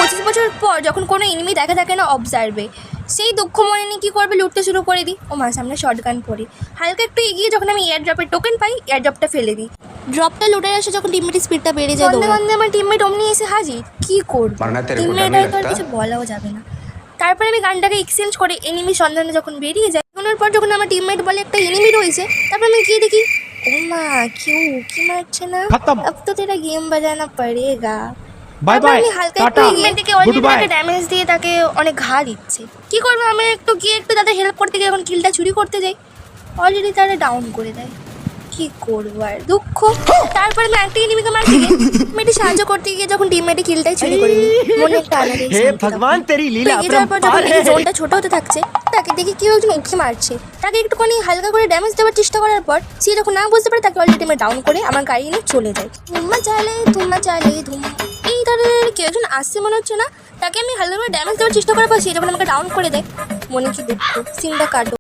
25 বছর পর যখন কোনো এনিমি দেখা থাকে না অবজার্ভে, সেই দুঃখ মনে নিয়ে কী করবে, লুটতে শুরু করে দিই। ও মা, সামনে শর্টগান পড়ি, হালকা একটু এগিয়ে যখন আমি এয়ার ড্রপের টোকেন পাই, এয়ার ড্রপটা ফেলে দিই। ড্রপটা লুটে আসে যখন টিমমেটের স্পিডটা বেড়ে যায়, গন্ধে গন্ধে আমার টিমমেট অমনি এসে হাজির। কী করবো, টিমমেট তো আর কিছু বলাও যাবে না। তারপরে আমি গানটাকে এক্সচেঞ্জ করে এনিমি সন্ধানে যখন বেরিয়ে যাই, এগোনোর পর যখন আমার টিমমেট বলে একটা এনিমি রয়েছে, তারপর আমি গিয়ে দেখি ও মা কি মারছে না, अब तो तेरा गेम बजाना पड़ेगा। বাই বাই, আমি হালকা একটু এগিয়ে থেকে অলরেডি তাকে ড্যামেজ দিয়ে তাকে অনেক ঘা দিচ্ছে। কি করবো, আমি একটু গিয়ে একটু তাদের হেল্প করতে গিয়ে যখন কিলটা চুরি করতে যাই, অলরেডি তারা ডাউন করে দেয়। কি করবো আর, দুঃখ। তারপরে আমি একটা এনিমিকে মারতে গিয়ে মেয়েটি সাহায্য করতে গিয়ে যখন টিমমেটে কিলটাই চুরি করে নিই, মনে একটা আলাদা হে ভগবান তেরি লীলা এগিয়ে যাওয়ার পর যখন দেখি জোনটা ছোট হতে থাকছে, তাকে দেখি কেউ একজন উঁকি মারছে, তাকে একটুখানি হালকা করে ড্যামেজ দেওয়ার চেষ্টা করার পর সে যখন না বুঝতে পারে, তাকে অলরেডি আমি ডাউন করে আমার গাড়ি নিয়ে চলে যায়। ধুম্মা চালে ধুম, এই ধরনের কেউ একজন আসছে মনে হচ্ছে না, তাকে আমি হালকা করে ড্যামেজ দেওয়ার চেষ্টা করার পর সে যখন আমাকে ডাউন করে দেয়, মনে কি দুঃখ, সিনটা কাটো।